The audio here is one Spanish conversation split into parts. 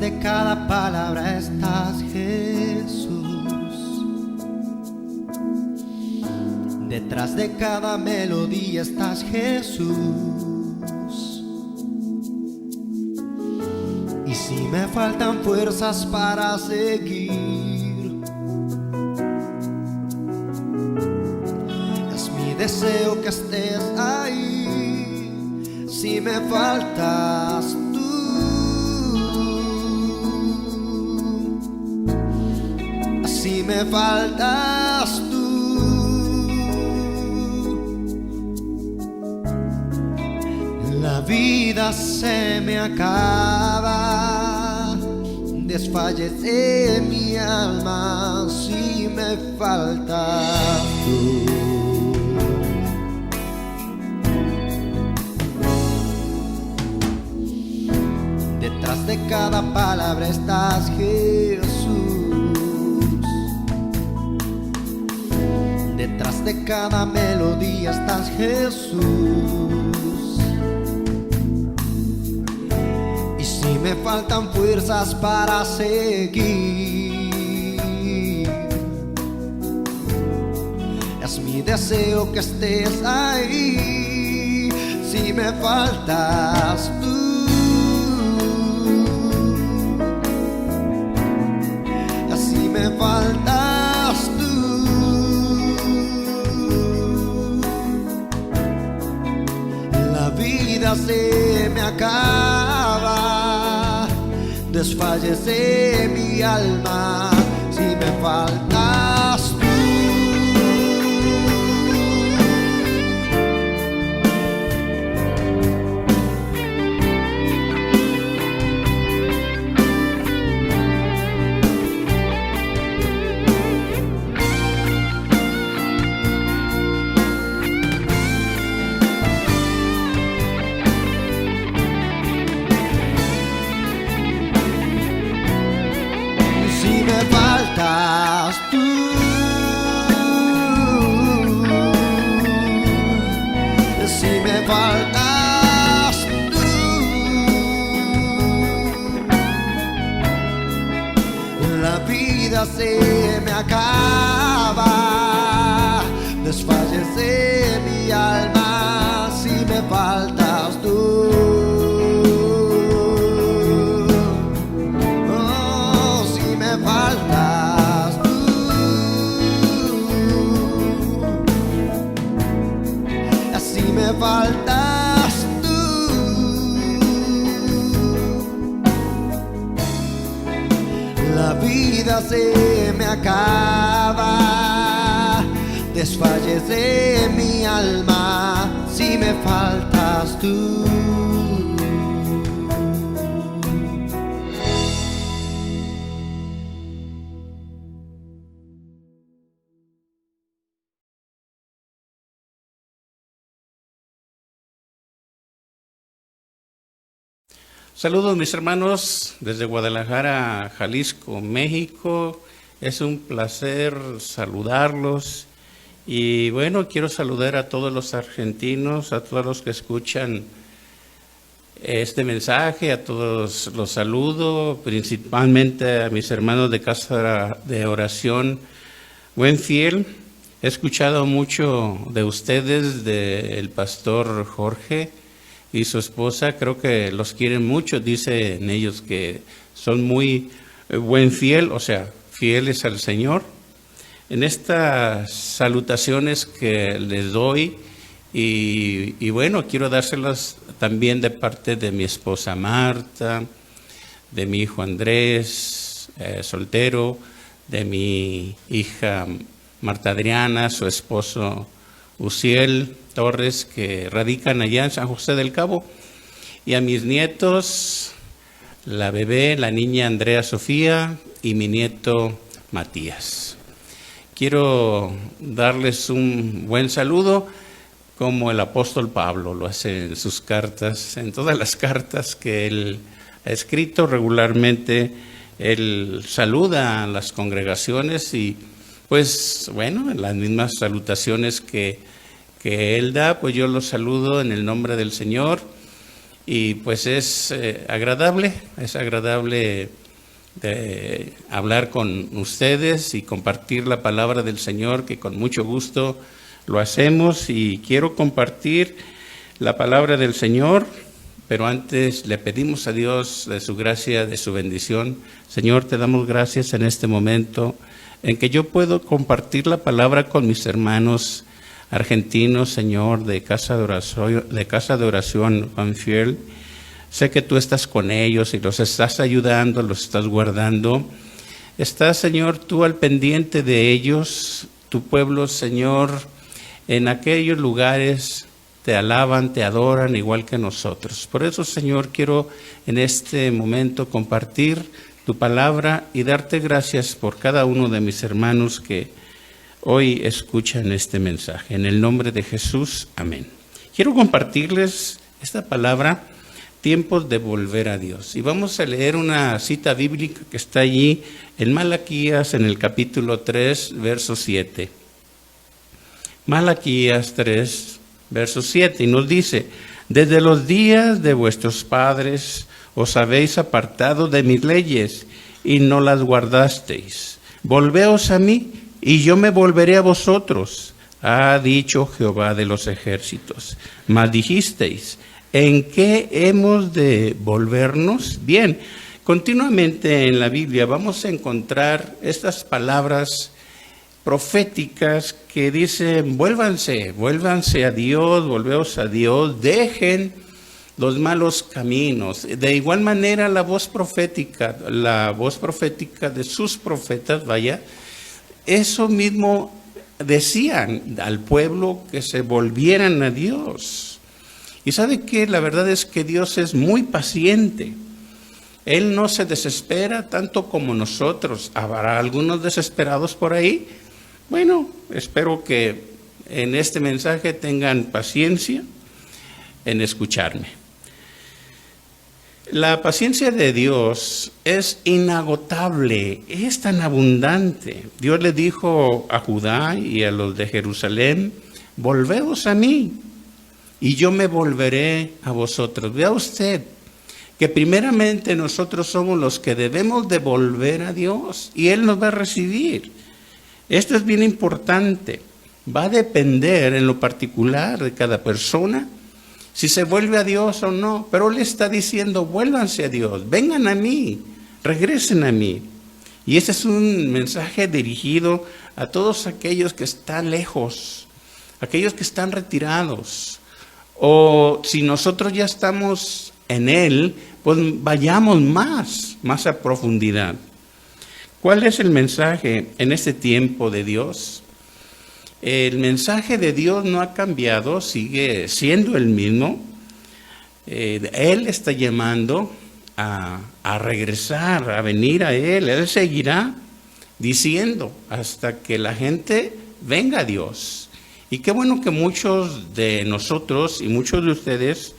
de cada palabra estás, Jesús. Detrás de cada melodía estás, Jesús. Y si me faltan fuerzas para seguir, es mi deseo que estés ahí. Si me faltas tú, si me faltas tú, la vida se me acaba, desfallece mi alma si me faltas tú. Detrás de cada palabra estás, Jesús. Detrás de cada melodía estás, Jesús. Y si me faltan fuerzas para seguir, es mi deseo que estés ahí. Si me faltas tú, si me faltas tú, la vida se me acaba, desfallece mi alma si me faltas tú. Si me faltas tú, si me faltas tú, la vida se me acaba, desfallece mi alma si me faltas tú. Faltas tú, así me faltas tú, la vida se me acaba, desfallece mi alma si me faltas tú. Saludos mis hermanos desde Guadalajara, Jalisco, México. Es un placer saludarlos y bueno, quiero saludar a todos los argentinos, a todos los que escuchan este mensaje, a todos los saludo, principalmente a mis hermanos de Casa de Oración Buen Fiel. He escuchado mucho de ustedes, del pastor Jorge y su esposa, creo que los quieren mucho, dicen ellos que son muy buen fiel, o sea, fieles al Señor. En estas salutaciones que les doy, y bueno, quiero dárselas también de parte de mi esposa Marta, de mi hijo Andrés, soltero, de mi hija Marta Adriana, su esposo Uciel Torres, que radican allá en San José del Cabo, y a mis nietos, la bebé, la niña Andrea Sofía y mi nieto Matías. Quiero darles un buen saludo, como el apóstol Pablo lo hace en sus cartas, en todas las cartas que él ha escrito regularmente. Él saluda a las congregaciones y pues bueno, en las mismas salutaciones que él da, pues yo los saludo en el nombre del Señor. y pues es agradable de hablar con ustedes y compartir la palabra del Señor, que con mucho gusto lo hacemos, y quiero compartir la palabra del Señor, pero antes le pedimos a Dios de su gracia, de su bendición. Señor, te damos gracias en este momento en que yo puedo compartir la palabra con mis hermanos argentinos, Señor, de Casa de Oración Banfield. Sé que tú estás con ellos y los estás ayudando, los estás guardando. Estás, Señor, tú al pendiente de ellos. Tu pueblo, Señor, en aquellos lugares te alaban, te adoran igual que nosotros. Por eso, Señor, quiero en este momento compartir tu palabra y darte gracias por cada uno de mis hermanos que hoy escuchan este mensaje. En el nombre de Jesús, amén. Quiero compartirles esta palabra, tiempos de volver a Dios. Y vamos a leer una cita bíblica que está allí en Malaquías, en el capítulo 3, verso 7. Malaquías 3, verso 7, y nos dice: desde los días de vuestros padres os habéis apartado de mis leyes y no las guardasteis. Volveos a mí y yo me volveré a vosotros, ha dicho Jehová de los ejércitos. Mas dijisteis: ¿en qué hemos de volvernos? Bien, continuamente en la Biblia vamos a encontrar estas palabras proféticas que dicen: vuélvanse a Dios, volveos a Dios, dejen los malos caminos. De igual manera la voz profética de sus profetas, eso mismo decían al pueblo, que se volvieran a Dios. Y ¿sabe qué? La verdad es que Dios es muy paciente. Él no se desespera tanto como nosotros. ¿Habrá algunos desesperados por ahí? Bueno, espero que en este mensaje tengan paciencia en escucharme. La paciencia de Dios es inagotable, es tan abundante. Dios le dijo a Judá y a los de Jerusalén: volveos a mí y yo me volveré a vosotros. Vea usted que primeramente nosotros somos los que debemos de volver a Dios y Él nos va a recibir. Esto es bien importante. Va a depender en lo particular de cada persona si se vuelve a Dios o no. Pero Él está diciendo: vuélvanse a Dios, vengan a mí, regresen a mí. Y ese es un mensaje dirigido a todos aquellos que están lejos, aquellos que están retirados. O si nosotros ya estamos en Él, pues vayamos más a profundidad. ¿Cuál es el mensaje en este tiempo de Dios? El mensaje de Dios no ha cambiado, sigue siendo el mismo. Él está llamando a regresar, a venir a Él. Él seguirá diciendo hasta que la gente venga a Dios. Y qué bueno que muchos de nosotros y muchos de ustedes,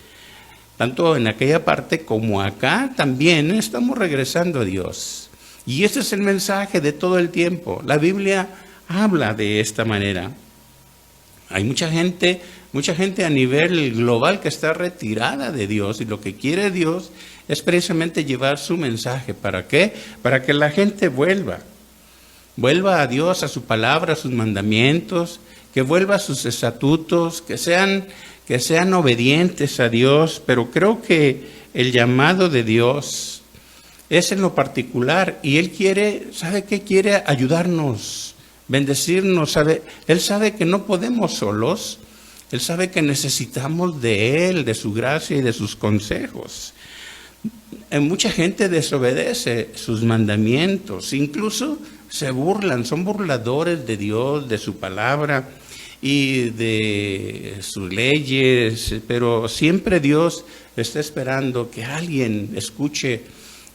tanto en aquella parte como acá, también estamos regresando a Dios. Y ese es el mensaje de todo el tiempo. La Biblia habla de esta manera. Hay mucha gente a nivel global que está retirada de Dios, y lo que quiere Dios es precisamente llevar su mensaje. ¿Para qué? Para que la gente vuelva a Dios, a su palabra, a sus mandamientos, que vuelva a sus estatutos, que sean obedientes a Dios. Pero creo que el llamado de Dios es en lo particular, y Él quiere, ¿sabe qué? Quiere ayudarnos, bendecirnos. Él sabe que no podemos solos. Él sabe que necesitamos de Él, de su gracia y de sus consejos. Mucha gente desobedece sus mandamientos, incluso se burlan, son burladores de Dios, de su palabra y de sus leyes, pero siempre Dios está esperando que alguien escuche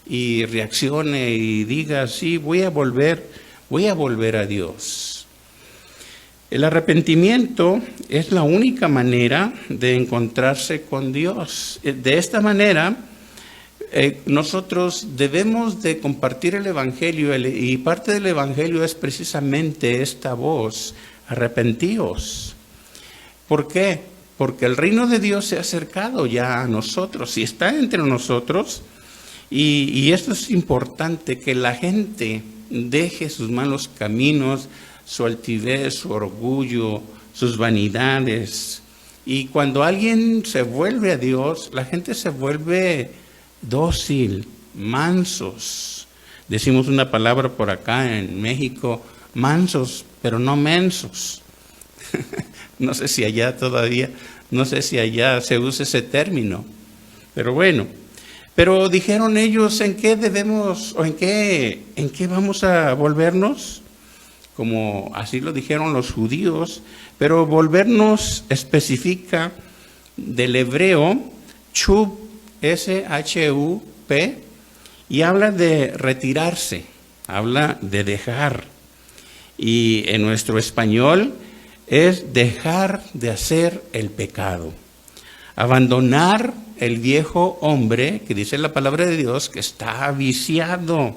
y reaccione y diga: sí, voy a volver a Dios. El arrepentimiento es la única manera de encontrarse con Dios. De esta manera, nosotros debemos de compartir el Evangelio, y parte del Evangelio es precisamente esta voz: arrepentíos. ¿Por qué? porque el reino de Dios se ha acercado ya a nosotros y está entre nosotros. Y esto es importante, que la gente deje sus malos caminos, su altivez, su orgullo, sus vanidades. Y cuando alguien se vuelve a Dios, la gente se vuelve dócil, mansos. Decimos una palabra por acá en México, mansos, pero no mensos. No sé si allá todavía, no sé si allá se usa ese término, pero bueno. Pero dijeron ellos, ¿en qué debemos o en qué vamos a volvernos? Como así lo dijeron los judíos, pero volvernos especifica del hebreo chup, S-H-U-P, y habla de retirarse, habla de dejar. Y en nuestro español es dejar de hacer el pecado, abandonar el viejo hombre, que dice la palabra de Dios, que está viciado,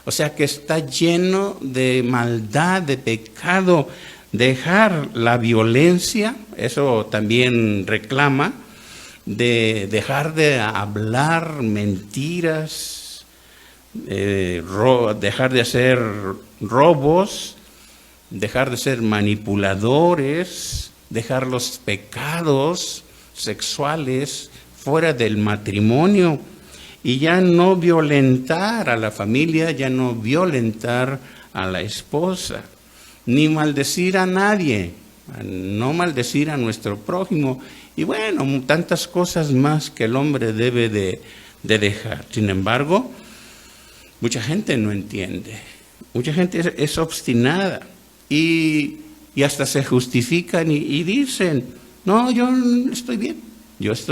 o sea, que está lleno de maldad, de pecado. Dejar la violencia, eso también reclama, de dejar de hablar mentiras, dejar de hacer robos, dejar de ser manipuladores, dejar los pecados sexuales fuera del matrimonio y ya no violentar a la familia, ya no violentar a la esposa, ni maldecir a nadie, no maldecir a nuestro prójimo y bueno, tantas cosas más que el hombre debe de dejar. Sin embargo, mucha gente no entiende, mucha gente es obstinada y hasta se justifican y dicen, no, yo estoy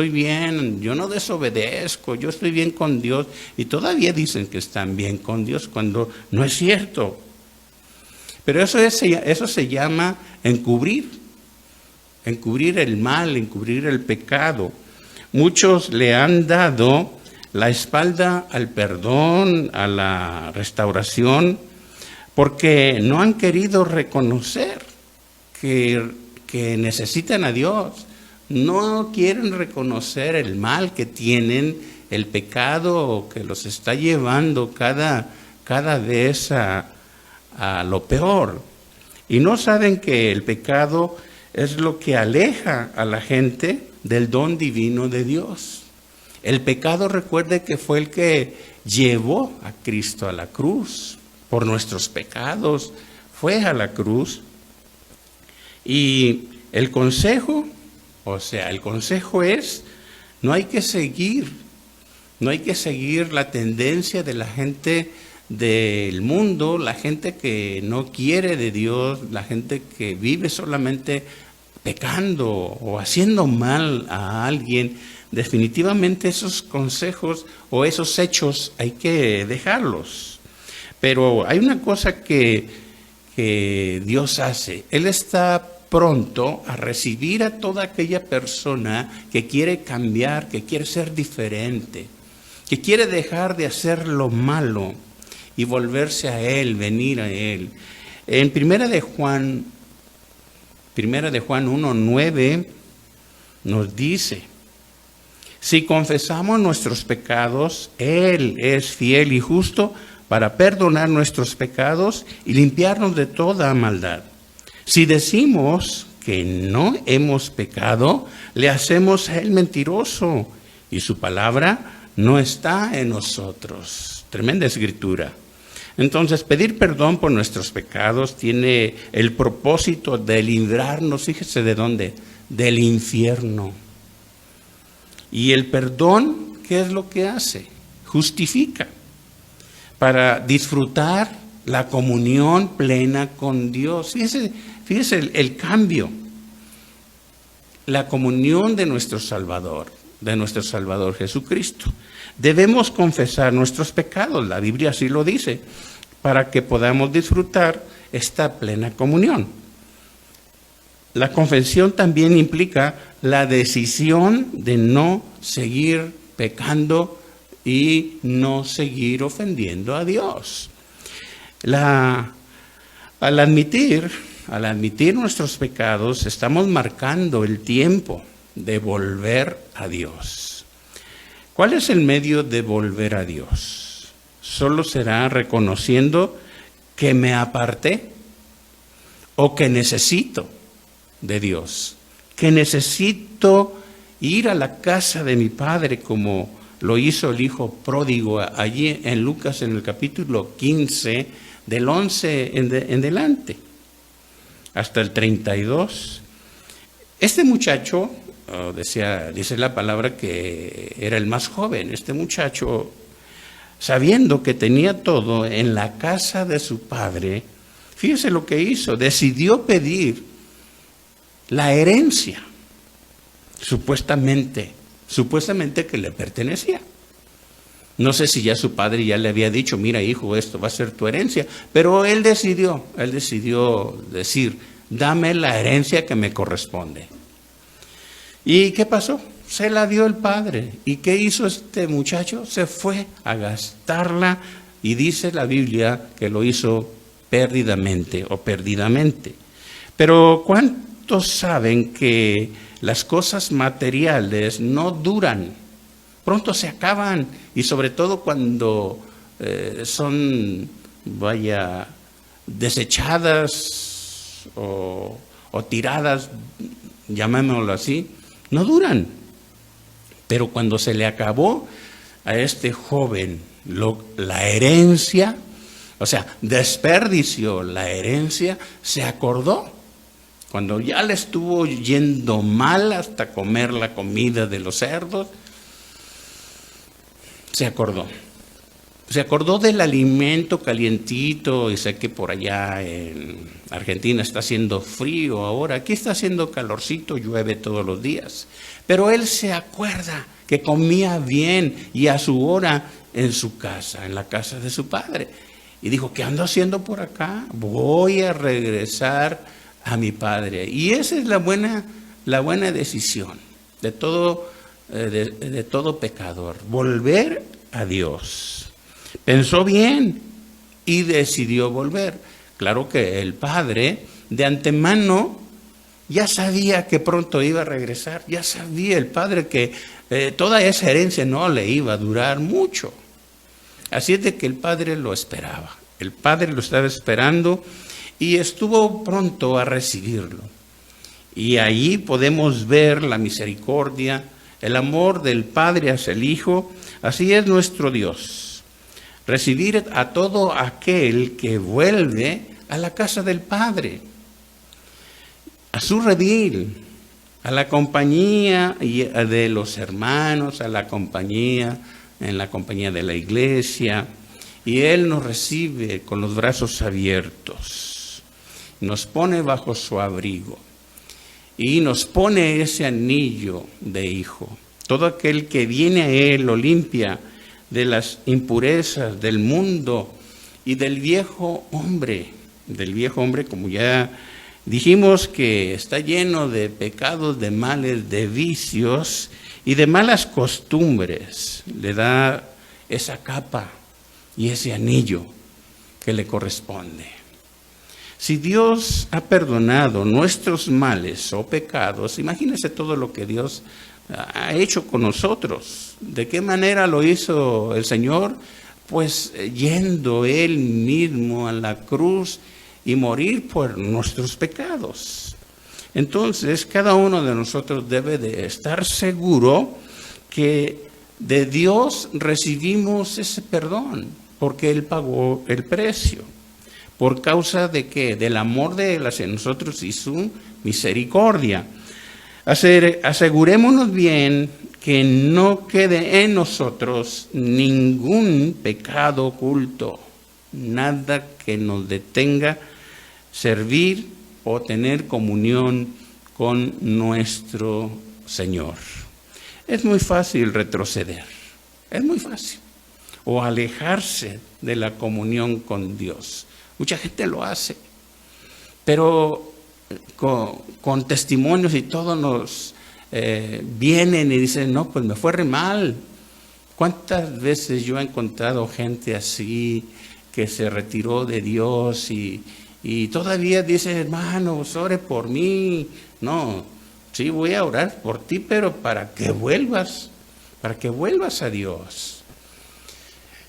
bien, yo no desobedezco, yo estoy bien con Dios y todavía dicen que están bien con Dios cuando no es cierto. Pero eso se llama encubrir el mal, encubrir el pecado. Muchos le han dado la espalda al perdón, a la restauración, porque no han querido reconocer que necesitan a Dios. No quieren reconocer el mal que tienen, el pecado que los está llevando cada vez a lo peor. Y no saben que el pecado es lo que aleja a la gente del don divino de Dios. El pecado, recuerde que fue el que llevó a Cristo a la cruz. Por nuestros pecados fue a la cruz. Y el consejo es, no hay que seguir la tendencia de la gente del mundo, la gente que no quiere de Dios, la gente que vive solamente pecando o haciendo mal a alguien. Definitivamente esos consejos o esos hechos hay que dejarlos. Pero hay una cosa que Dios hace. Él está pronto a recibir a toda aquella persona que quiere cambiar, que quiere ser diferente, que quiere dejar de hacer lo malo y volverse a Él, venir a Él. En Primera de Juan 1:9 nos dice, si confesamos nuestros pecados, Él es fiel y justo para perdonar nuestros pecados y limpiarnos de toda maldad. Si decimos que no hemos pecado, le hacemos a Él mentiroso y su palabra no está en nosotros. Tremenda escritura. Entonces, pedir perdón por nuestros pecados tiene el propósito de librarnos, fíjese de dónde, del infierno. Y el perdón, ¿qué es lo que hace? Justifica para disfrutar la comunión plena con Dios. Fíjese el cambio. La comunión de nuestro Salvador Jesucristo. Debemos confesar nuestros pecados, la Biblia así lo dice, para que podamos disfrutar esta plena comunión. La confesión también implica la decisión de no seguir pecando y no seguir ofendiendo a Dios. Al admitir nuestros pecados, estamos marcando el tiempo de volver a Dios. ¿Cuál es el medio de volver a Dios? Solo será reconociendo que me aparté o que necesito de Dios, que necesito ir a la casa de mi Padre como lo hizo el hijo pródigo allí en Lucas en el capítulo 15, del 11 en delante, hasta el 32. Este muchacho, dice la palabra que era el más joven, este muchacho, sabiendo que tenía todo en la casa de su padre, fíjese lo que hizo, decidió pedir la herencia, supuestamente que le pertenecía. No sé si ya su padre ya le había dicho, mira hijo, esto va a ser tu herencia, pero él decidió decir, dame la herencia que me corresponde. ¿Y qué pasó? Se la dio el padre. ¿Y qué hizo este muchacho? Se fue a gastarla y dice la Biblia que lo hizo perdidamente. Pero ¿cuántos saben que las cosas materiales no duran? Pronto se acaban, y sobre todo cuando son, desechadas o tiradas, llamémoslo así, no duran. Pero cuando se le acabó a este joven la herencia, o sea, desperdició la herencia, se acordó. Cuando ya le estuvo yendo mal hasta comer la comida de los cerdos, se acordó. Se acordó del alimento calientito, y sé que por allá en Argentina está haciendo frío ahora, aquí está haciendo calorcito, llueve todos los días. Pero él se acuerda que comía bien y a su hora en su casa, en la casa de su padre. Y dijo, ¿qué ando haciendo por acá? Voy a regresar a mi padre. Y esa es la buena decisión de todo pecador, volver a Dios. Pensó bien y decidió volver. Claro que el padre de antemano ya sabía que pronto iba a regresar, ya sabía el padre que toda esa herencia no le iba a durar mucho. Así es de que el padre lo esperaba, el padre lo estaba esperando y estuvo pronto a recibirlo. Y ahí podemos ver la misericordia, el amor del Padre hacia el Hijo. Así es nuestro Dios. Recibir a todo aquel que vuelve a la casa del Padre, a su redil, a la compañía de los hermanos, en la compañía de la iglesia, y Él nos recibe con los brazos abiertos, nos pone bajo su abrigo y nos pone ese anillo de hijo. Todo aquel que viene a Él lo limpia de las impurezas del mundo y del viejo hombre, como ya dijimos, que está lleno de pecados, de males, de vicios y de malas costumbres. Le da esa capa y ese anillo que le corresponde. Si Dios ha perdonado nuestros males o pecados, imagínese todo lo que Dios ha hecho con nosotros. ¿De qué manera lo hizo el Señor? Pues yendo Él mismo a la cruz y morir por nuestros pecados. Entonces, cada uno de nosotros debe de estar seguro que de Dios recibimos ese perdón, porque Él pagó el precio. ¿Por causa de qué? Del amor de Él hacia nosotros y su misericordia. Asegurémonos bien que no quede en nosotros ningún pecado oculto, nada que nos detenga servir o tener comunión con nuestro Señor. Es muy fácil retroceder, es muy fácil, o alejarse de la comunión con Dios. Mucha gente lo hace, pero con testimonios y todo nos vienen y dicen, no, pues me fue re mal. ¿Cuántas veces yo he encontrado gente así que se retiró de Dios y todavía dice, hermanos, ore por mí? No, Sí, voy a orar por ti, pero para que vuelvas a Dios.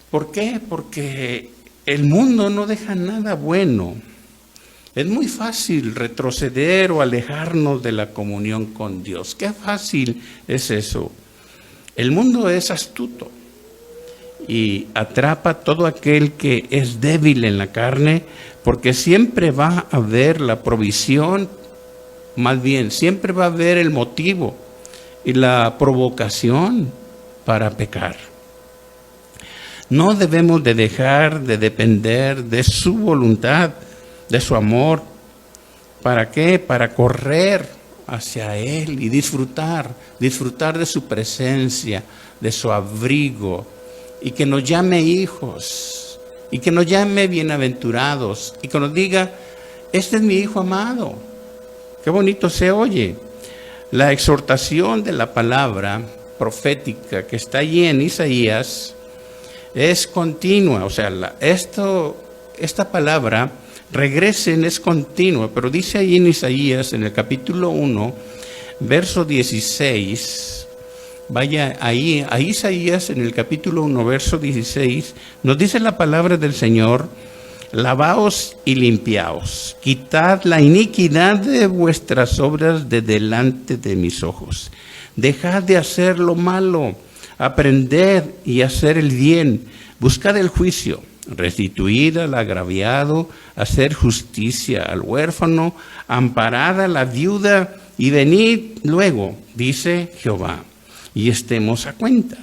¿Por qué? Porque el mundo no deja nada bueno. Es muy fácil retroceder o alejarnos de la comunión con Dios. Qué fácil es eso. El mundo es astuto y atrapa a todo aquel que es débil en la carne, porque siempre va a haber la provisión, más bien, siempre va a haber el motivo y la provocación para pecar. No debemos de dejar de depender de su voluntad, de su amor. ¿Para qué? Para correr hacia Él y disfrutar de su presencia, de su abrigo, y que nos llame hijos, y que nos llame bienaventurados, y que nos diga, este es mi hijo amado. Qué bonito se oye. La exhortación de la palabra profética que está allí en Isaías es continua, o sea, esta palabra regresen es continua, pero dice ahí en Isaías, en el capítulo 1, verso 16, vaya ahí a Isaías en el capítulo 1, verso 16, nos dice la palabra del Señor: lavaos y limpiaos, quitad la iniquidad de vuestras obras de delante de mis ojos, dejad de hacer lo malo, aprended y hacer el bien, buscad el juicio, restituid al agraviado, hacer justicia al huérfano, amparad a la viuda, y venid luego, dice Jehová, y estemos a cuenta.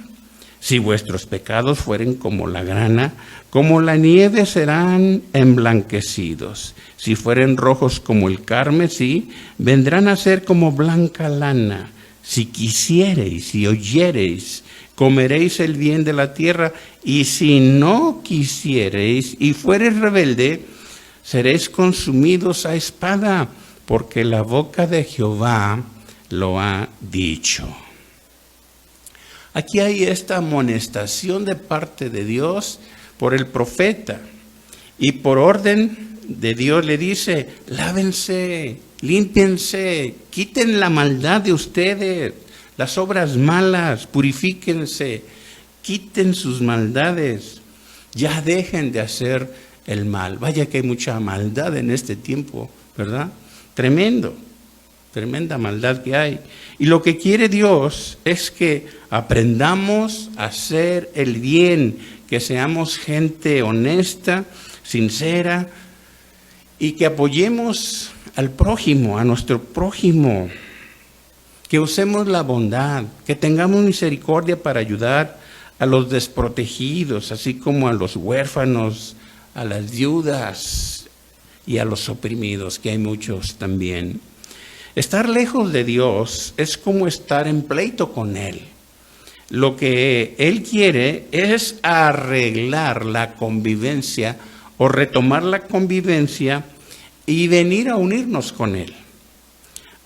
Si vuestros pecados fueren como la grana, como la nieve serán emblanquecidos. Si fueren rojos como el carmesí, vendrán a ser como blanca lana. Si quisiereis y oyereis, comeréis el bien de la tierra, y si no quisiereis y fuereis rebelde, seréis consumidos a espada, porque la boca de Jehová lo ha dicho. Aquí hay esta amonestación de parte de Dios por el profeta, y por orden de Dios le dice: lávense, límpiense, quiten la maldad de ustedes, las obras malas, purifíquense, quiten sus maldades, ya dejen de hacer el mal. Vaya que hay mucha maldad en este tiempo, ¿verdad? Tremenda maldad que hay. Y lo que quiere Dios es que aprendamos a hacer el bien, que seamos gente honesta, sincera, y que apoyemos al prójimo, a nuestro prójimo, que usemos la bondad, que tengamos misericordia para ayudar a los desprotegidos, así como a los huérfanos, a las viudas y a los oprimidos, que hay muchos también. Estar lejos de Dios es como estar en pleito con Él. Lo que Él quiere es arreglar la convivencia o retomar la convivencia y venir a unirnos con Él.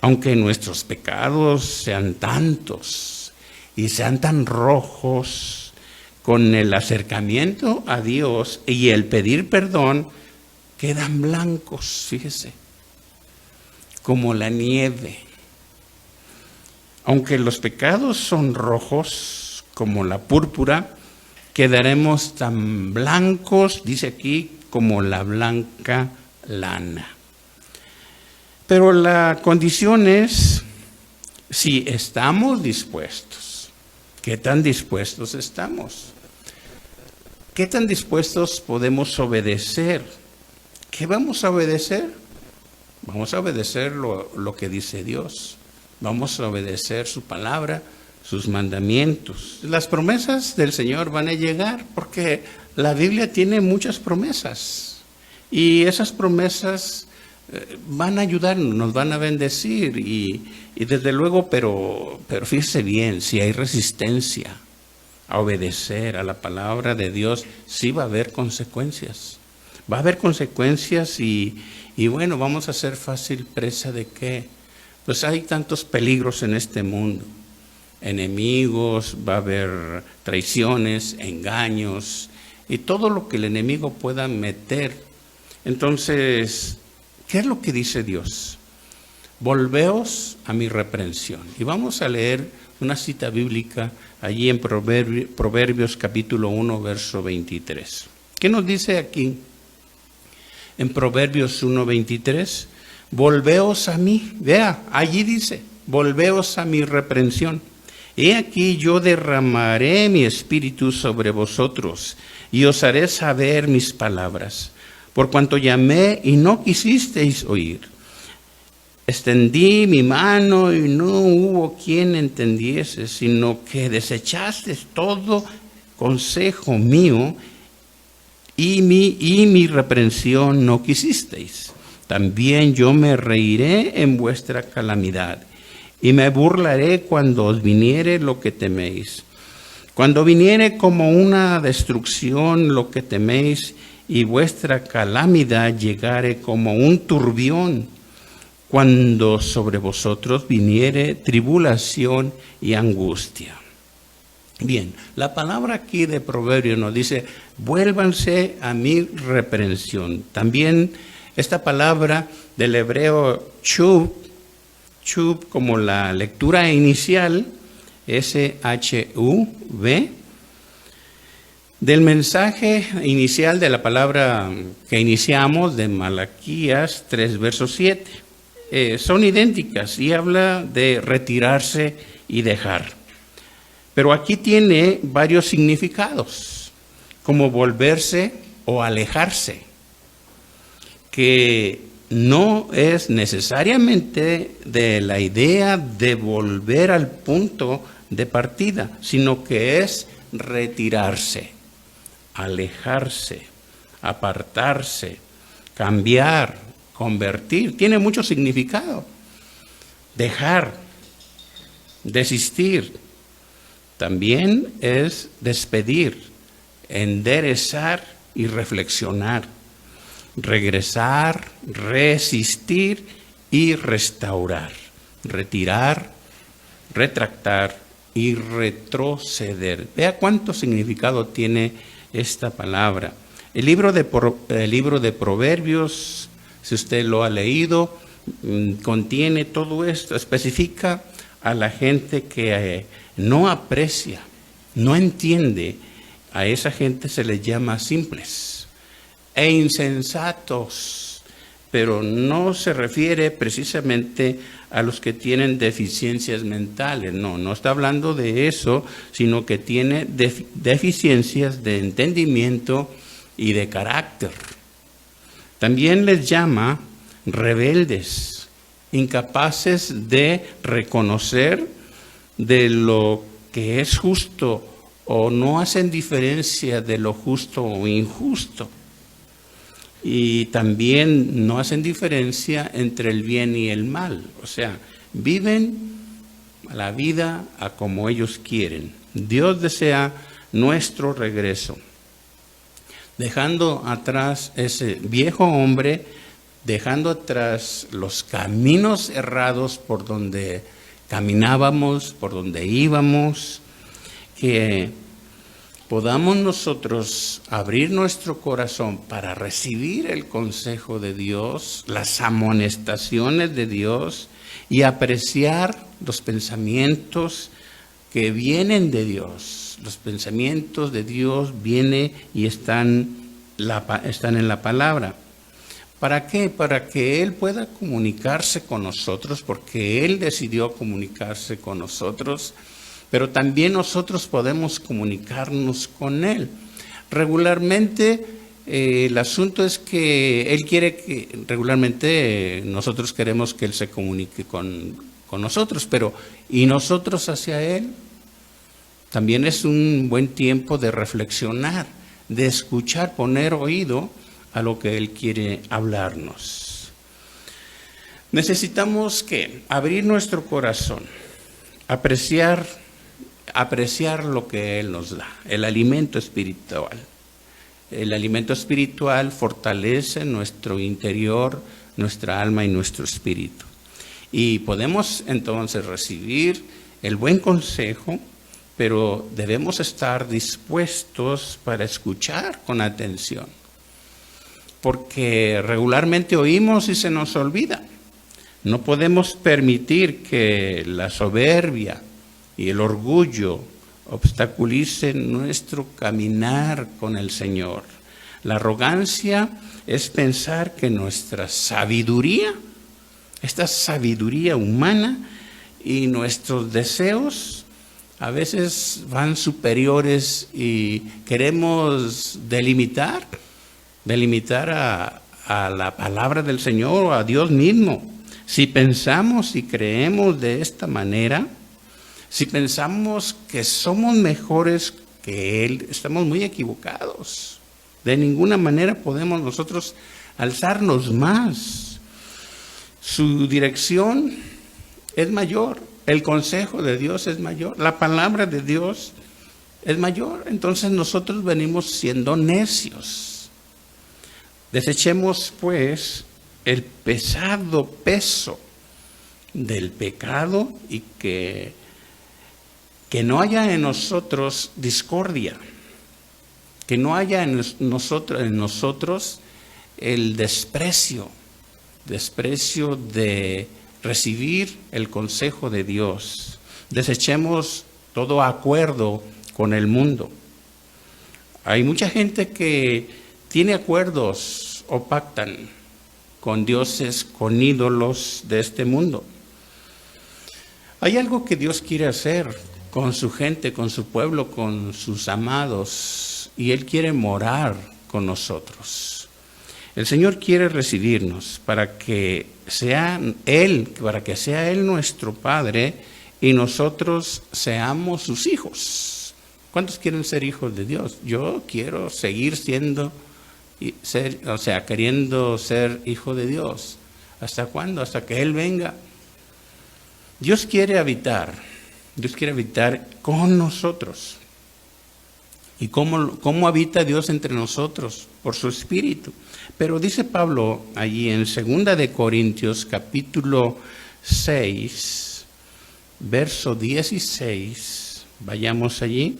Aunque nuestros pecados sean tantos y sean tan rojos, con el acercamiento a Dios y el pedir perdón, quedan blancos, fíjese, como la nieve. Aunque los pecados son rojos como la púrpura, quedaremos tan blancos, dice aquí, como la blanca lana. Pero la condición es si estamos dispuestos. ¿Qué tan dispuestos estamos? ¿Qué tan dispuestos podemos obedecer? ¿Qué vamos a obedecer? Vamos a obedecer lo que dice Dios. Vamos a obedecer su palabra, sus mandamientos. Las promesas del Señor van a llegar porque la Biblia tiene muchas promesas. Y esas promesas van a ayudarnos, nos van a bendecir y desde luego, pero fíjese bien, si hay resistencia a obedecer a la palabra de Dios, sí va a haber consecuencias. Va a haber consecuencias y bueno, vamos a ser fácil presa de qué. Pues hay tantos peligros en este mundo. Enemigos, va a haber traiciones, engaños y todo lo que el enemigo pueda meter. Entonces, ¿qué es lo que dice Dios? volveos a mi reprensión. Y vamos a leer una cita bíblica allí en Proverbios capítulo 1, verso 23. ¿Qué nos dice aquí? En Proverbios 1, 23, volveos a mí. Vea, allí dice, volveos a mi reprensión. He aquí yo derramaré mi espíritu sobre vosotros y os haré saber mis palabras. Por cuanto llamé y no quisisteis oír, extendí mi mano y no hubo quien entendiese, sino que desechasteis todo consejo mío y mi reprensión no quisisteis. También yo me reiré en vuestra calamidad y me burlaré cuando os viniere lo que teméis. Cuando viniere como una destrucción lo que teméis y vuestra calamidad llegare como un turbión, cuando sobre vosotros viniere tribulación y angustia. Bien, la palabra aquí de Proverbio nos dice, vuélvanse a mi reprensión. También esta palabra del hebreo chuv, como la lectura inicial, S-H-U-V, del mensaje inicial de la palabra que iniciamos de Malaquías 3, verso 7. Son idénticas y habla de retirarse y dejar. Pero aquí tiene varios significados, como volverse o alejarse, que no es necesariamente de la idea de volver al punto de partida, sino que es retirarse, alejarse, apartarse, cambiar, convertir. Tiene mucho significado. Dejar, desistir. También es despedir, enderezar y reflexionar. Regresar, resistir y restaurar. Retirar, retractar y retroceder. Vea cuánto significado tiene esta palabra. El libro de Proverbios, si usted lo ha leído, contiene todo esto. Especifica a la gente que no aprecia, no entiende. A esa gente se les llama simples e insensatos, pero no se refiere precisamente a los que tienen deficiencias mentales. No está hablando de eso, sino que tiene deficiencias de entendimiento y de carácter. También les llama rebeldes, incapaces de reconocer de lo que es justo o no hacen diferencia de lo justo o injusto. Y también no hacen diferencia entre el bien y el mal. O sea, viven la vida a como ellos quieren. Dios desea nuestro regreso, dejando atrás ese viejo hombre, dejando atrás los caminos errados por donde caminábamos, por donde íbamos, que podamos nosotros abrir nuestro corazón para recibir el consejo de Dios, las amonestaciones de Dios y apreciar los pensamientos que vienen de Dios. Los pensamientos de Dios vienen y están en la palabra. ¿Para qué? Para que Él pueda comunicarse con nosotros, porque Él decidió comunicarse con nosotros, pero también nosotros podemos comunicarnos con Él. Regularmente el asunto es que Él quiere que, regularmente nosotros queremos que Él se comunique con nosotros, pero ¿y nosotros hacia Él? También es un buen tiempo de reflexionar, de escuchar, poner oído a lo que Él quiere hablarnos. Necesitamos que abrir nuestro corazón, apreciar lo que Él nos da, el alimento espiritual. El alimento espiritual fortalece nuestro interior, nuestra alma y nuestro espíritu. Y podemos entonces recibir el buen consejo, pero debemos estar dispuestos para escuchar con atención. Porque regularmente oímos y se nos olvida. No podemos permitir que la soberbia y el orgullo obstaculicen nuestro caminar con el Señor. La arrogancia es pensar que nuestra sabiduría, esta sabiduría humana y nuestros deseos a veces van superiores y queremos delimitar a la palabra del Señor o a Dios mismo. Si pensamos y creemos de esta manera, si pensamos que somos mejores que Él, estamos muy equivocados. De ninguna manera podemos nosotros alzarnos más. Su dirección es mayor, el consejo de Dios es mayor, la palabra de Dios es mayor. Entonces nosotros venimos siendo necios. Desechemos pues el pesado peso del pecado y que no haya en nosotros discordia, que no haya en nosotros el desprecio de recibir el consejo de Dios. Desechemos todo acuerdo con el mundo. Hay mucha gente que tiene acuerdos o pactan con dioses, con ídolos de este mundo. Hay algo que Dios quiere hacer con su gente, con su pueblo, con sus amados, y Él quiere morar con nosotros. El Señor quiere recibirnos para que sea Él nuestro Padre y nosotros seamos sus hijos. ¿Cuántos quieren ser hijos de Dios? Yo quiero seguir queriendo ser hijo de Dios. ¿Hasta cuándo? Hasta que Él venga. Dios quiere habitar con nosotros. ¿Y cómo habita Dios entre nosotros? Por su Espíritu. Pero dice Pablo allí en 2 de Corintios capítulo 6, verso 16, vayamos allí.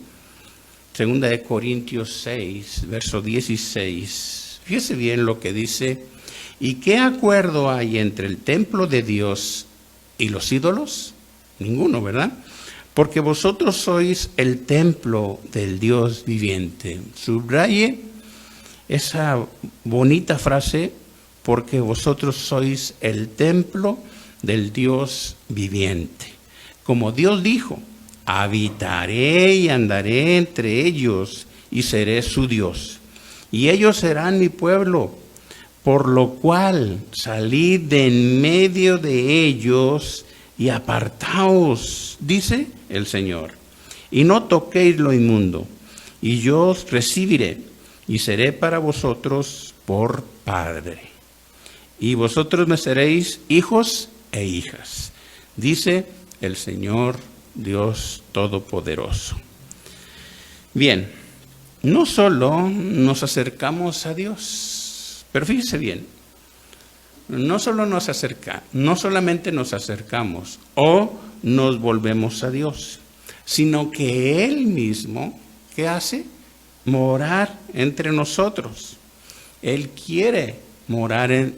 2 de Corintios 6, verso 16. Fíjese bien lo que dice. ¿Y qué acuerdo hay entre el templo de Dios y los ídolos? Ninguno, ¿verdad? Porque vosotros sois el templo del Dios viviente. Subraye esa bonita frase, porque vosotros sois el templo del Dios viviente. Como Dios dijo, habitaré y andaré entre ellos y seré su Dios. Y ellos serán mi pueblo, por lo cual salid de en medio de ellos y apartaos, dice el Señor, y no toquéis lo inmundo, y yo os recibiré, y seré para vosotros por Padre. Y vosotros me seréis hijos e hijas, dice el Señor Dios Todopoderoso. Bien, no solo nos acercamos a Dios, pero fíjese bien, no solamente nos acercamos o nos volvemos a Dios, sino que Él mismo, ¿qué hace? Morar entre nosotros. Él quiere morar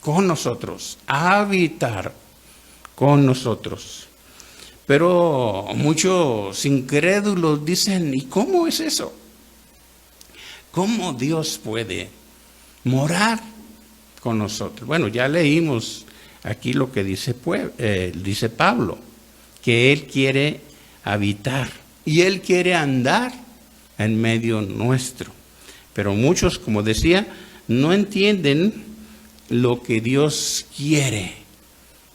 con nosotros, habitar con nosotros. Pero muchos incrédulos dicen, ¿y cómo es eso? ¿Cómo Dios puede morar con nosotros? Bueno, ya leímos aquí lo que dice Pablo, que Él quiere habitar y Él quiere andar en medio nuestro. Pero muchos, como decía, no entienden lo que Dios quiere.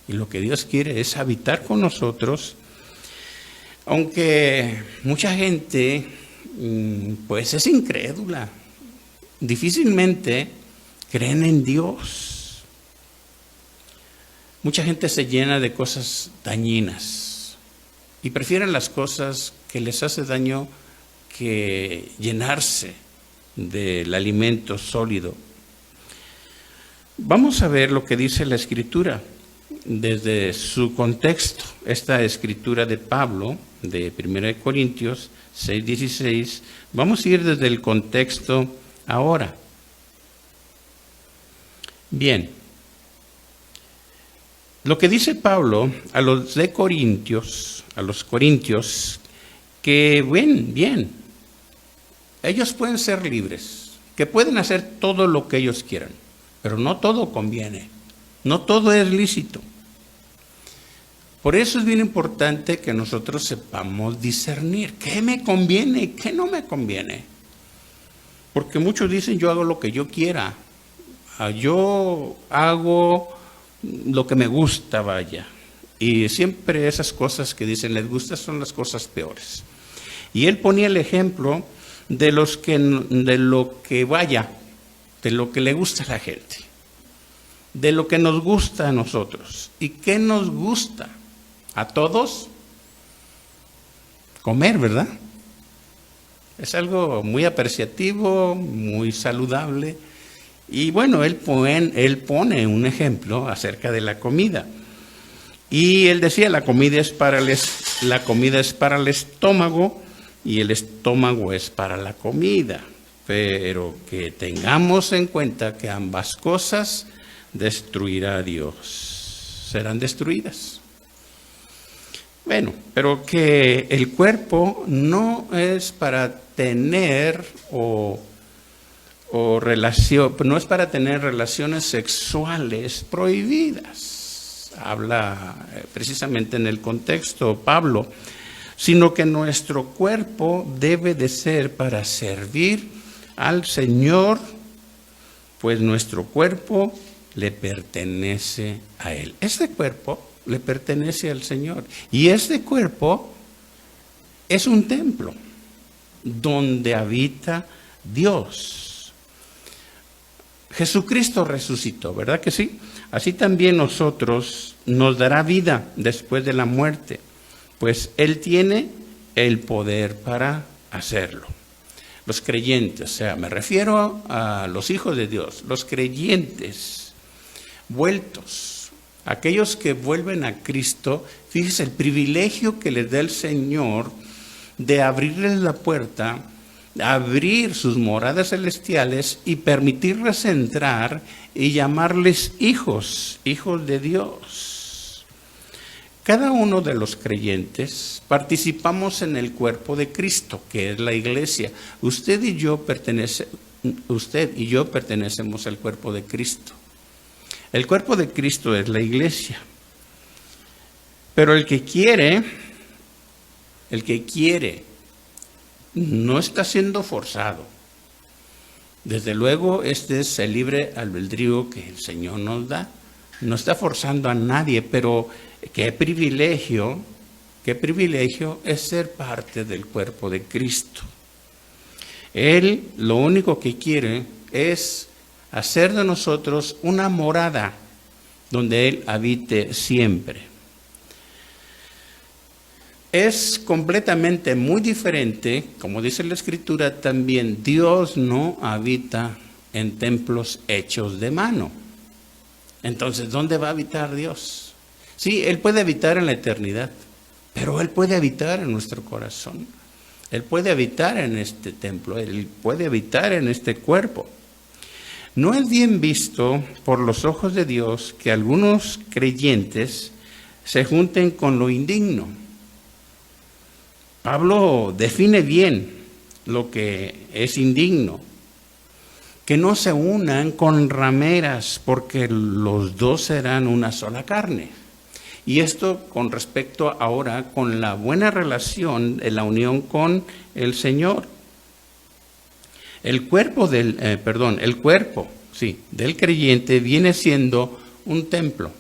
Y lo que Dios quiere es habitar con nosotros, aunque mucha gente pues es incrédula, difícilmente creen en Dios. Mucha gente se llena de cosas dañinas y prefieren las cosas que les hace daño que llenarse del alimento sólido. Vamos a ver lo que dice la Escritura desde su contexto. Esta Escritura de Pablo, de 1 Corintios 6:16, vamos a ir desde el contexto ahora. Bien, Lo que dice Pablo a los corintios, que ven bien, ellos pueden ser libres, que pueden hacer todo lo que ellos quieran, pero no todo conviene, no todo es lícito. Por eso es bien importante que nosotros sepamos discernir qué me conviene y qué no me conviene. Porque muchos dicen, yo hago lo que yo quiera, yo hago lo que me gusta, vaya. Y siempre esas cosas que dicen les gusta son las cosas peores. Y él ponía el ejemplo de lo que le gusta a la gente, de lo que nos gusta a nosotros. ¿Y qué nos gusta? A todos comer, ¿verdad? Es algo muy apreciativo, muy saludable. Y bueno, él pone un ejemplo acerca de la comida. Y él decía, la comida es para el estómago y el estómago es para la comida. Pero que tengamos en cuenta que ambas cosas destruirá a Dios. Serán destruidas. Bueno, pero que el cuerpo no es para tener no es para tener relaciones sexuales prohibidas. Habla precisamente en el contexto Pablo, sino que nuestro cuerpo debe de ser para servir al Señor, pues nuestro cuerpo le pertenece a Él. Este cuerpo le pertenece al Señor. Y este cuerpo es un templo donde habita Dios. Jesucristo resucitó, ¿verdad que sí? Así también nosotros nos dará vida después de la muerte, pues Él tiene el poder para hacerlo. Los creyentes, o sea, me refiero a los hijos de Dios, los creyentes vueltos, aquellos que vuelven a Cristo, fíjese el privilegio que les da el Señor de abrirles la puerta, abrir sus moradas celestiales y permitirles entrar y llamarles hijos de Dios. Cada uno de los creyentes participamos en el cuerpo de Cristo, que es la iglesia. Usted y yo pertenecemos al cuerpo de Cristo. El cuerpo de Cristo es la iglesia. Pero el que quiere, no está siendo forzado. Desde luego, este es el libre albedrío que el Señor nos da. No está forzando a nadie, pero qué privilegio es ser parte del cuerpo de Cristo. Él lo único que quiere es hacer de nosotros una morada donde Él habite siempre. Es completamente muy diferente, como dice la Escritura también, Dios no habita en templos hechos de mano. Entonces, ¿dónde va a habitar Dios? Sí, Él puede habitar en la eternidad, pero Él puede habitar en nuestro corazón. Él puede habitar en este templo, Él puede habitar en este cuerpo. No es bien visto por los ojos de Dios que algunos creyentes se junten con lo indigno. Pablo define bien lo que es indigno. Que no se unan con rameras, porque los dos serán una sola carne. Y esto con respecto ahora con la buena relación de la unión con el Señor. El cuerpo del creyente viene siendo un templo,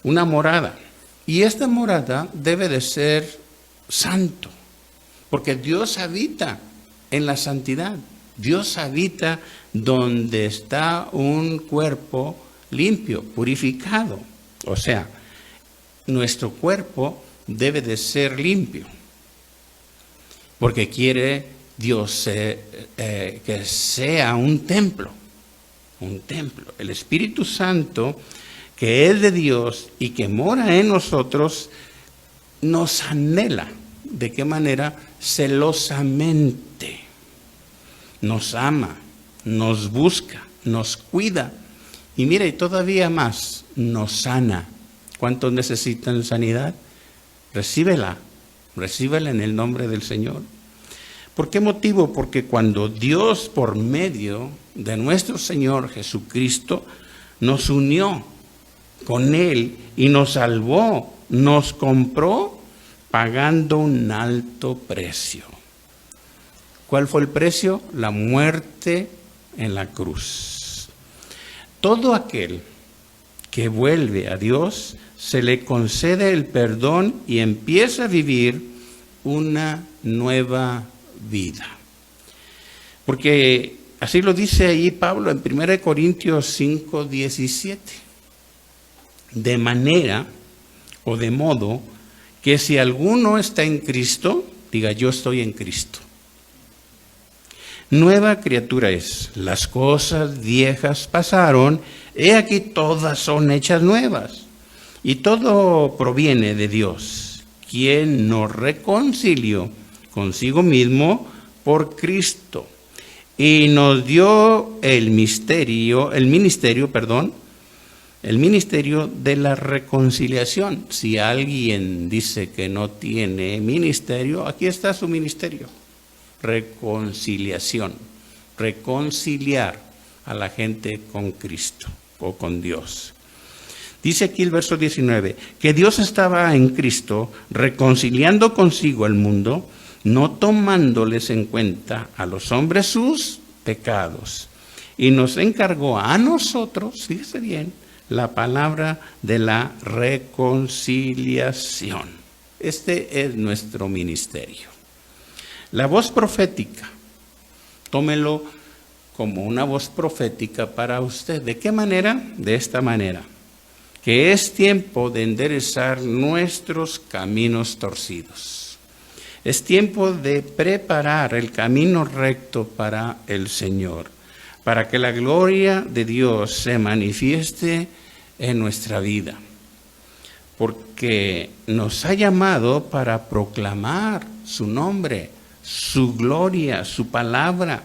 una morada. Y esta morada debe de ser santo, porque Dios habita en la santidad. Dios habita donde está un cuerpo limpio, purificado. O sea, nuestro cuerpo debe de ser limpio, porque quiere Dios que sea un templo. El Espíritu Santo, que es de Dios y que mora en nosotros, nos anhela. ¿De qué manera? Celosamente. Nos ama, nos busca, nos cuida Y mira, y todavía más, nos sana. ¿Cuántos necesitan sanidad? Recíbela en el nombre del Señor. ¿Por qué motivo? Porque cuando Dios, por medio de nuestro Señor Jesucristo, nos unió con Él y nos salvó, nos compró pagando un alto precio. ¿Cuál fue el precio? La muerte en la cruz. Todo aquel que vuelve a Dios, se le concede el perdón y empieza a vivir una nueva vida. Porque así lo dice ahí Pablo en 1 Corintios 5, 17. De manera o de modo que si alguno está en Cristo, diga yo estoy en Cristo. Nueva criatura es, las cosas viejas pasaron, he aquí todas son hechas nuevas. Y todo proviene de Dios, quien nos reconcilió consigo mismo por Cristo y nos dio el ministerio de la reconciliación. Si alguien dice que no tiene ministerio, aquí está su ministerio. Reconciliación, reconciliar a la gente con Cristo o con Dios. Dice aquí el verso 19, que Dios estaba en Cristo reconciliando consigo al mundo, no tomándoles en cuenta a los hombres sus pecados. Y nos encargó a nosotros, fíjese bien, la palabra de la reconciliación. Este es nuestro ministerio. La voz profética, tómelo como una voz profética para usted. ¿De qué manera? De esta manera. Que es tiempo de enderezar nuestros caminos torcidos. Es tiempo de preparar el camino recto para el Señor, para que la gloria de Dios se manifieste en nuestra vida. Porque nos ha llamado para proclamar su nombre, su gloria, su palabra,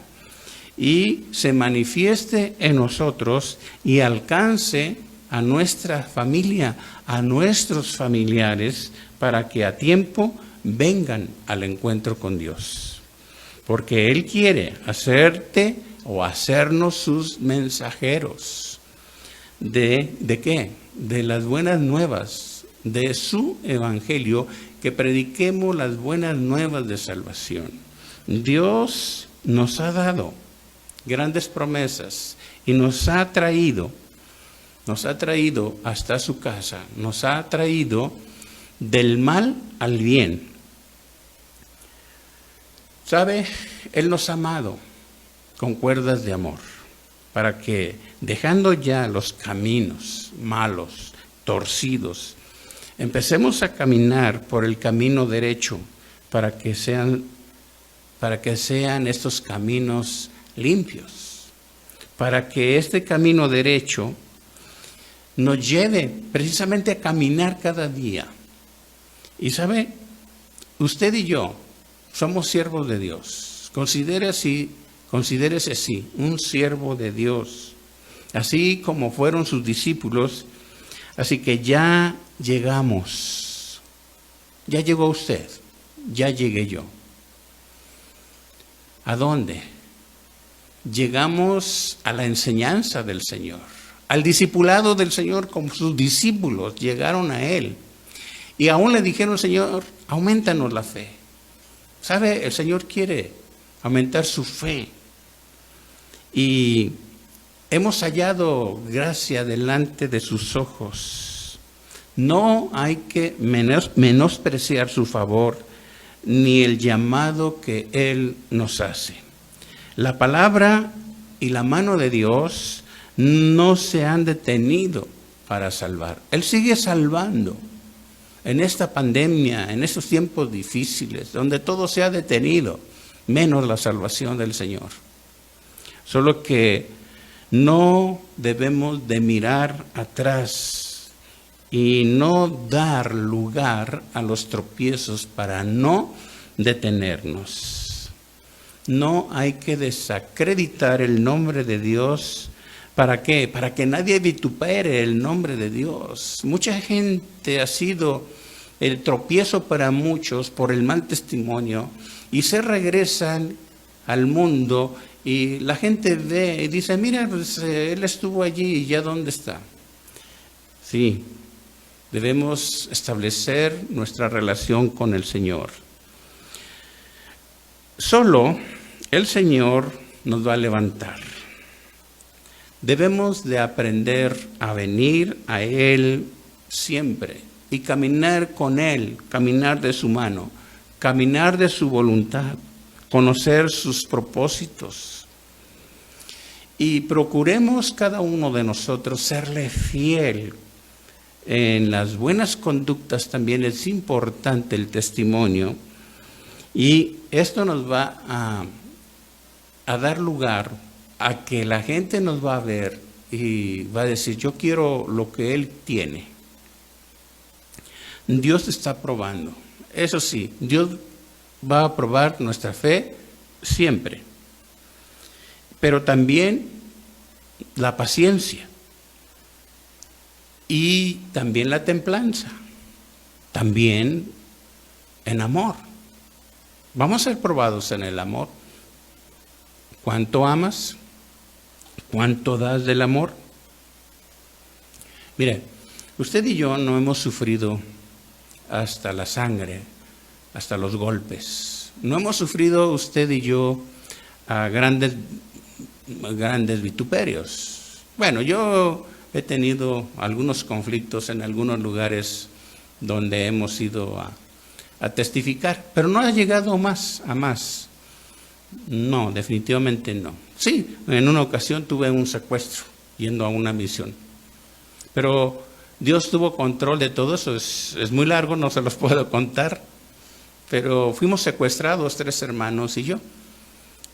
y se manifieste en nosotros y alcance a nuestra familia, a nuestros familiares, para que a tiempo vengan al encuentro con Dios. Porque Él quiere hacerte o hacernos sus mensajeros. ¿De qué? De las buenas nuevas, de su evangelio, que prediquemos las buenas nuevas de salvación. Dios nos ha dado grandes promesas y nos ha traído hasta su casa, nos ha traído del mal al bien. ¿Sabe? Él nos ha amado con cuerdas de amor, para que dejando ya los caminos malos, torcidos, empecemos a caminar por el camino derecho, para que sean estos caminos limpios, para que este camino derecho nos lleve precisamente a caminar cada día. Y sabe, usted y yo somos siervos de Dios. Considérese así, un siervo de Dios, así como fueron sus discípulos. Así que ya llegamos, ya llegó usted, ya llegué yo. ¿A dónde? Llegamos a la enseñanza del Señor, al discipulado del Señor, como sus discípulos llegaron a Él. Y aún le dijeron, Señor, aumentanos la fe. ¿Sabe? El Señor quiere aumentar su fe. Y hemos hallado gracia delante de sus ojos. No hay que menospreciar su favor, ni el llamado que Él nos hace. La palabra y la mano de Dios no se han detenido para salvar. Él sigue salvando en esta pandemia, en estos tiempos difíciles, donde todo se ha detenido, menos la salvación del Señor. Solo que no debemos de mirar atrás y no dar lugar a los tropiezos para no detenernos. No hay que desacreditar el nombre de Dios ¿Para qué? Para que nadie vitupere el nombre de Dios. Mucha gente ha sido el tropiezo para muchos por el mal testimonio y se regresan al mundo y la gente ve y dice, mira, pues, él estuvo allí y ya dónde está. Sí, debemos establecer nuestra relación con el Señor. Solo el Señor nos va a levantar. Debemos de aprender a venir a Él siempre y caminar con Él, caminar de su mano, caminar de su voluntad, conocer sus propósitos. Y procuremos cada uno de nosotros serle fiel. En las buenas conductas también es importante el testimonio y esto nos va a dar lugar a que la gente nos va a ver y va a decir, yo quiero lo que él tiene. Dios está probando. Eso sí, Dios va a probar nuestra fe siempre. Pero también la paciencia. Y también la templanza. También en amor. Vamos a ser probados en el amor. ¿Cuánto amas? ¿Cuánto das del amor? Mire, usted y yo no hemos sufrido hasta la sangre, hasta los golpes. No hemos sufrido usted y yo a grandes vituperios. Bueno, yo he tenido algunos conflictos en algunos lugares donde hemos ido a testificar, pero no ha llegado a más. No, definitivamente no. Sí, en una ocasión tuve un secuestro yendo a una misión, pero Dios tuvo control de todo eso. Es muy largo, no se los puedo contar, pero fuimos secuestrados 3 hermanos y yo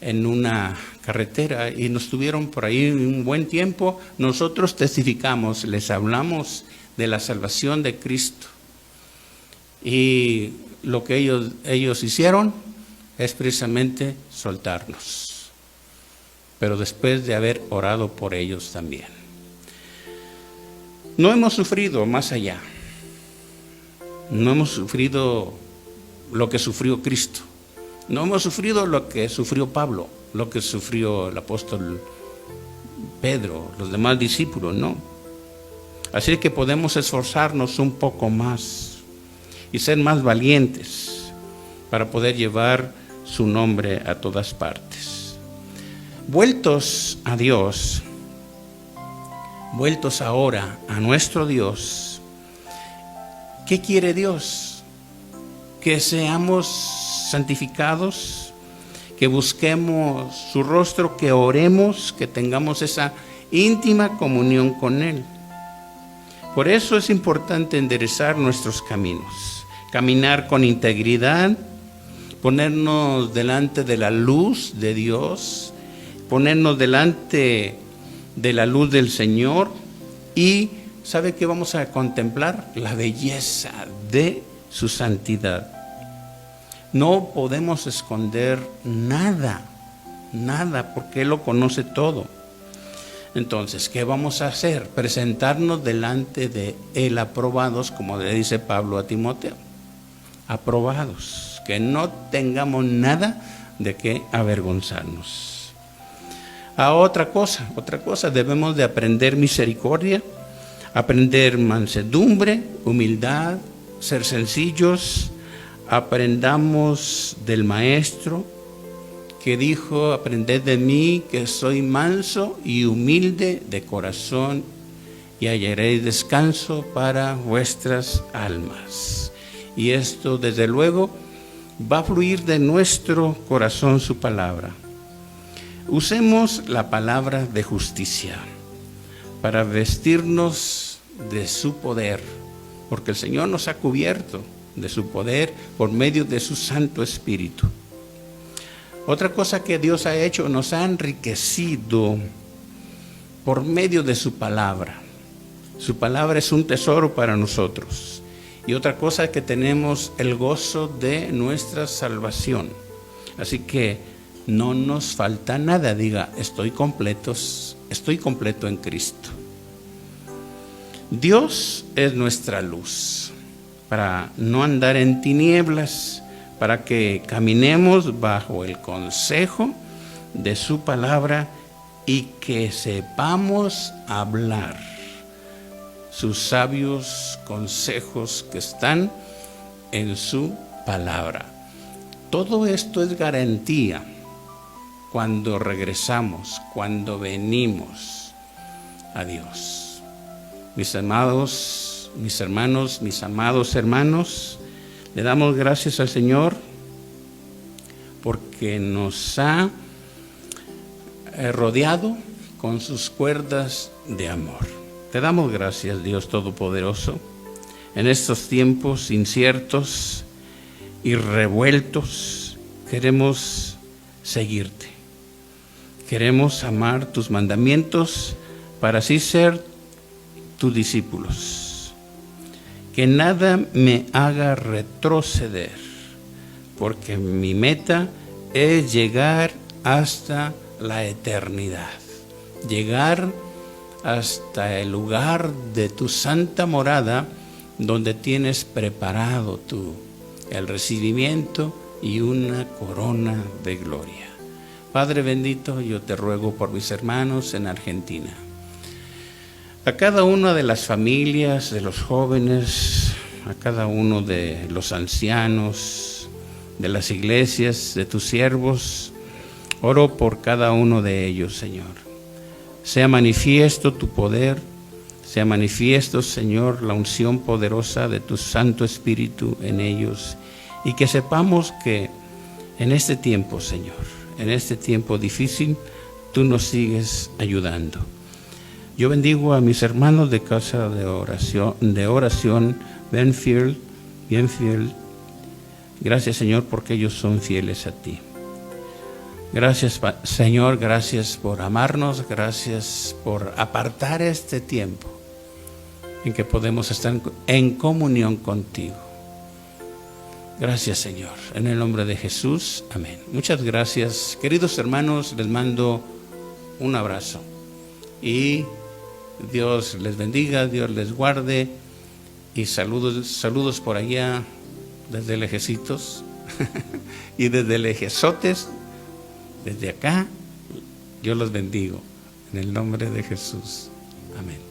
en una carretera y nos tuvieron por ahí un buen tiempo. Nosotros testificamos, les hablamos de la salvación de Cristo y lo que ellos hicieron es precisamente soltarnos, pero después de haber orado por ellos también. No hemos sufrido más allá, no hemos sufrido lo que sufrió Cristo, no hemos sufrido lo que sufrió Pablo, lo que sufrió el apóstol Pedro, los demás discípulos, no. Así que podemos esforzarnos un poco más y ser más valientes para poder llevar su nombre a todas partes. Vueltos a Dios, vueltos ahora a nuestro Dios, ¿qué quiere Dios? Que seamos santificados, que busquemos su rostro, que oremos, que tengamos esa íntima comunión con Él. Por eso es importante enderezar nuestros caminos, caminar con integridad, ponernos delante de la luz de Dios, ponernos delante de la luz del Señor y ¿sabe qué vamos a contemplar? La belleza de su santidad. No podemos esconder nada, porque Él lo conoce todo. Entonces, ¿qué vamos a hacer? Presentarnos delante de Él aprobados, como le dice Pablo a Timoteo. Aprobados. Que no tengamos nada de qué avergonzarnos. Otra cosa, debemos de aprender misericordia, aprender mansedumbre, humildad, ser sencillos. Aprendamos del Maestro que dijo, aprended de mí que soy manso y humilde de corazón y hallaréis descanso para vuestras almas. Y esto desde luego va a fluir de nuestro corazón su palabra. Usemos la palabra de justicia para vestirnos de su poder, porque el Señor nos ha cubierto de su poder por medio de su Santo Espíritu. Otra cosa que Dios ha hecho, nos ha enriquecido por medio de su palabra. Su palabra es un tesoro para nosotros. Y otra cosa es que tenemos el gozo de nuestra salvación. Así que no nos falta nada. Diga, estoy completo en Cristo. Dios es nuestra luz, para no andar en tinieblas, para que caminemos bajo el consejo de su palabra y que sepamos hablar sus sabios consejos que están en su palabra. Todo esto es garantía cuando regresamos, cuando venimos a Dios. Mis amados, mis hermanos, mis amados hermanos, le damos gracias al Señor porque nos ha rodeado con sus cuerdas de amor. Te damos gracias, Dios Todopoderoso, en estos tiempos inciertos y revueltos. Queremos seguirte, queremos amar tus mandamientos para así ser tus discípulos. Que nada me haga retroceder, porque mi meta es llegar hasta la eternidad, llegar hasta el lugar de tu santa morada, donde tienes preparado tú el recibimiento y una corona de gloria. Padre bendito, yo te ruego por mis hermanos en Argentina, a cada una de las familias, de los jóvenes, a cada uno de los ancianos, de las iglesias, de tus siervos, oro por cada uno de ellos, Señor. Sea manifiesto tu poder, sea manifiesto, Señor, la unción poderosa de tu Santo Espíritu en ellos, y que sepamos que en este tiempo, Señor, en este tiempo difícil, tú nos sigues ayudando. Yo bendigo a mis hermanos de casa de oración Benfield. Gracias, Señor, porque ellos son fieles a ti. Gracias, Señor, gracias por amarnos, gracias por apartar este tiempo en que podemos estar en comunión contigo. Gracias, Señor, en el nombre de Jesús, amén. Muchas gracias, queridos hermanos, les mando un abrazo y Dios les bendiga, Dios les guarde, y saludos por allá desde Lejecitos y desde Lejezotes, desde acá, yo los bendigo en el nombre de Jesús, amén.